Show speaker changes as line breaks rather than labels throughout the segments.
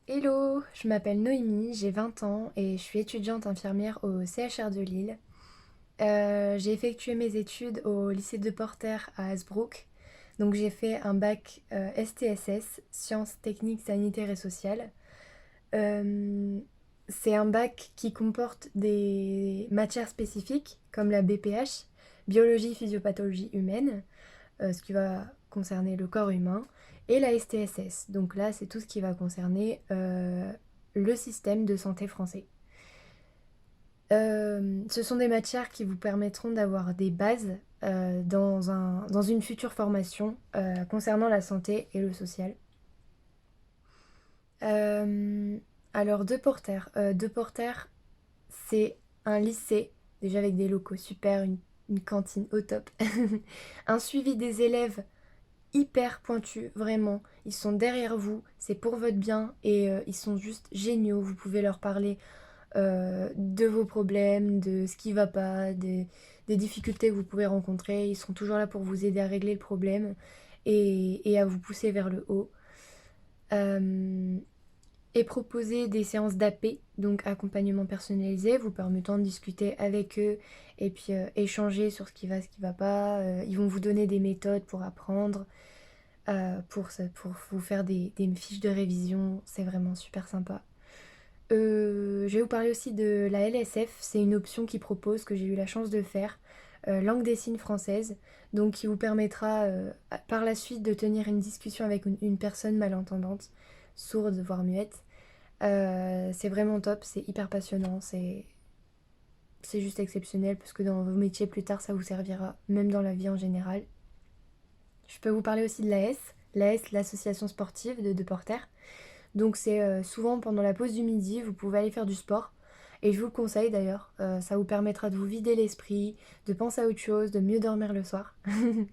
Hello, je m'appelle Noémie, j'ai 20 ans et je suis étudiante infirmière au CHR de Lille. J'ai effectué mes études au lycée de Porter à Hasbrook. Donc j'ai fait un bac STSS, sciences techniques, sanitaires et sociales. Euh, c'est un bac qui comporte des matières spécifiques comme la BPH, biologie, physiopathologie humaine, ce qui va concerner le corps humain, et la STSS. Donc là, c'est tout ce qui va concerner le système de santé français. Ce sont des matières qui vous permettront d'avoir des bases dans une future formation concernant la santé et le social. Euh, alors, De Porter, c'est un lycée, déjà avec des locaux super, une cantine au top, un suivi des élèves hyper pointus, vraiment. Ils sont derrière vous, c'est pour votre bien et ils sont juste géniaux. Vous pouvez leur parler de vos problèmes, de ce qui va pas, des difficultés que vous pouvez rencontrer. Ils seront toujours là pour vous aider à régler le problème et à vous pousser vers le haut. Euh, et proposer des séances d'AP, donc accompagnement personnalisé, vous permettant de discuter avec eux et puis échanger sur ce qui va pas. Ils vont vous donner des méthodes pour apprendre. Pour vous faire des fiches de révision. C'est vraiment super sympa. Je vais vous parler aussi de la LSF. C'est une option qui propose, que j'ai eu la chance de faire, langue des signes française, donc qui vous permettra par la suite de tenir une discussion avec une personne malentendante, sourde, voire muette. C'est vraiment top, c'est hyper passionnant, c'est juste exceptionnel parce que dans vos métiers plus tard ça vous servira, même dans la vie en général. Je peux vous parler aussi de l'AS, l'AS, l'association sportive de Porter. Donc c'est souvent pendant la pause du midi, vous pouvez aller faire du sport. Et je vous le conseille d'ailleurs, ça vous permettra de vous vider l'esprit, de penser à autre chose, de mieux dormir le soir. Donc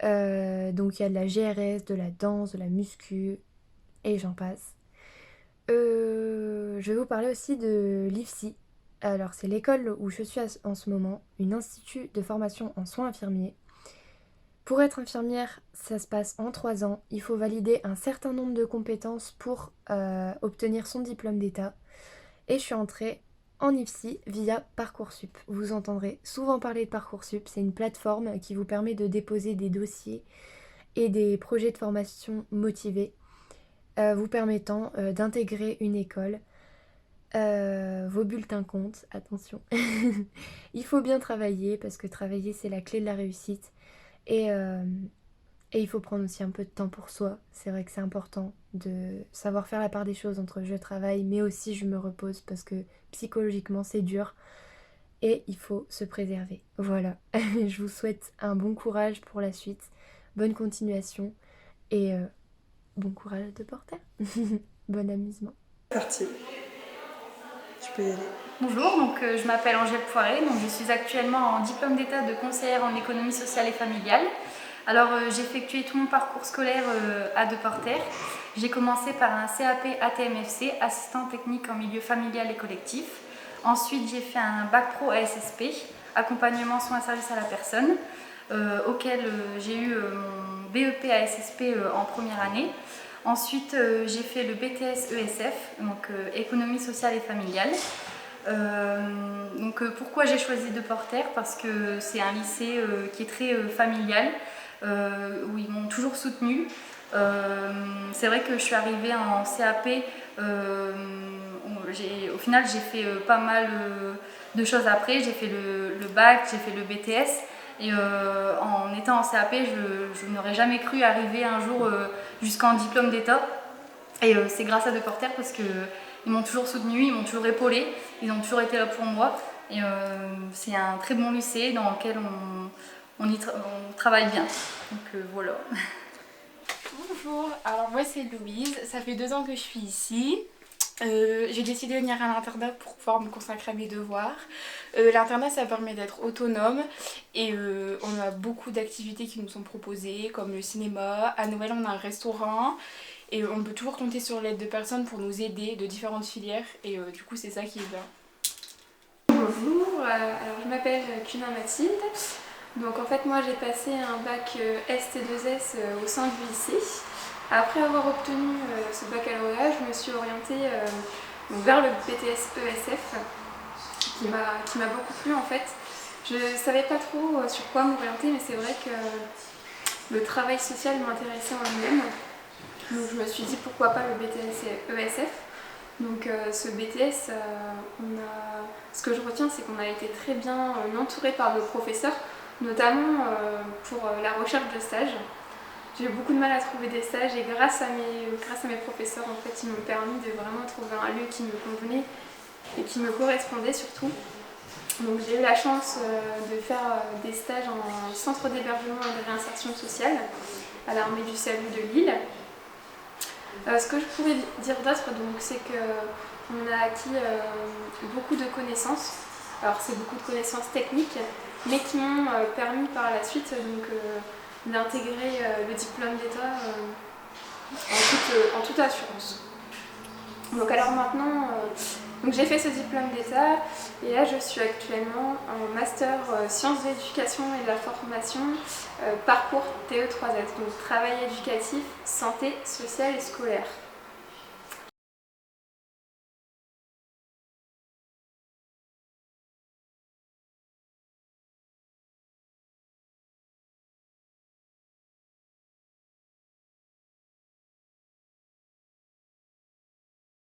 il y a de la GRS, de la danse, de la muscu, et j'en passe. Je vais vous parler aussi de l'IFSI. Alors c'est l'école où je suis en ce moment, une institut de formation en soins infirmiers. Pour être infirmière, ça se passe en 3 ans. Il faut valider un certain nombre de compétences pour obtenir son diplôme d'État. Et je suis entrée en IFSI via Parcoursup. Vous entendrez souvent parler de Parcoursup. C'est une plateforme qui vous permet de déposer des dossiers et des projets de formation motivés, vous permettant d'intégrer une école. Vos bulletins comptent, attention. Il faut bien travailler parce que travailler c'est la clé de la réussite. Et, euh, et il faut prendre aussi un peu de temps pour soi. C'est vrai que c'est important de savoir faire la part des choses entre je travaille, mais aussi je me repose parce que psychologiquement c'est dur et il faut se préserver. Voilà, je vous souhaite un bon courage pour la suite, bonne continuation et bon courage de porter. Bon amusement.
Parti, tu peux y aller.
Bonjour, je m'appelle Angèle Poiré, je suis actuellement en diplôme d'état de conseillère en économie sociale et familiale. J'ai effectué tout mon parcours scolaire à Deporter. J'ai commencé par un CAP ATMFC, assistant technique en milieu familial et collectif. Ensuite j'ai fait un bac pro ASSP, accompagnement soins et services à la personne, auquel j'ai eu mon BEP ASSP en première année. Ensuite j'ai fait le BTS ESF, économie sociale et familiale. Pourquoi j'ai choisi Deporter? Parce que c'est un lycée qui est très familial, où ils m'ont toujours soutenue. C'est vrai que je suis arrivée en CAP, au final j'ai fait pas mal de choses après. J'ai fait le bac, j'ai fait le BTS. Et en étant en CAP, je n'aurais jamais cru arriver un jour jusqu'en diplôme d'état. Et c'est grâce à Deporter parce qu'ils m'ont toujours soutenue, ils m'ont toujours épaulée, ils ont toujours été là pour moi. Et c'est un très bon lycée dans lequel on travaille bien. Voilà.
Bonjour, alors moi c'est Louise, ça fait 2 ans que je suis ici. J'ai décidé de venir à l'internat pour pouvoir me consacrer à mes devoirs. L'internat ça permet d'être autonome et on a beaucoup d'activités qui nous sont proposées comme le cinéma. À Noël on a un restaurant et on peut toujours compter sur l'aide de personnes pour nous aider de différentes filières et du coup c'est ça qui est bien.
Bonjour, alors je m'appelle Cunin Mathilde. Donc en fait moi j'ai passé un bac ST2S au sein du lycée. Après avoir obtenu ce baccalauréat, je me suis orientée donc vers le BTS ESF qui m'a beaucoup plu en fait. Je ne savais pas trop sur quoi m'orienter, mais c'est vrai que le travail social m'intéressait en lui-même. Donc je me suis dit pourquoi pas le BTS ESF. Donc ce BTS, ce que je retiens, c'est qu'on a été très bien entouré par nos professeurs, notamment pour la recherche de stages. J'ai eu beaucoup de mal à trouver des stages et grâce à mes professeurs, en fait, ils m'ont permis de vraiment trouver un lieu qui me convenait et qui me correspondait surtout. Donc j'ai eu la chance de faire des stages en centre d'hébergement et de réinsertion sociale à l'armée du salut de Lille. Ce que je pourrais dire d'autre, donc, c'est qu'on a acquis beaucoup de connaissances. Alors c'est beaucoup de connaissances techniques, mais qui m'ont permis par la suite d'intégrer le diplôme d'État en toute assurance. Donc alors maintenant, donc j'ai fait ce diplôme d'État et là je suis actuellement en master sciences de l'éducation et de la formation, parcours TE3S, donc travail éducatif, santé, sociale et scolaire.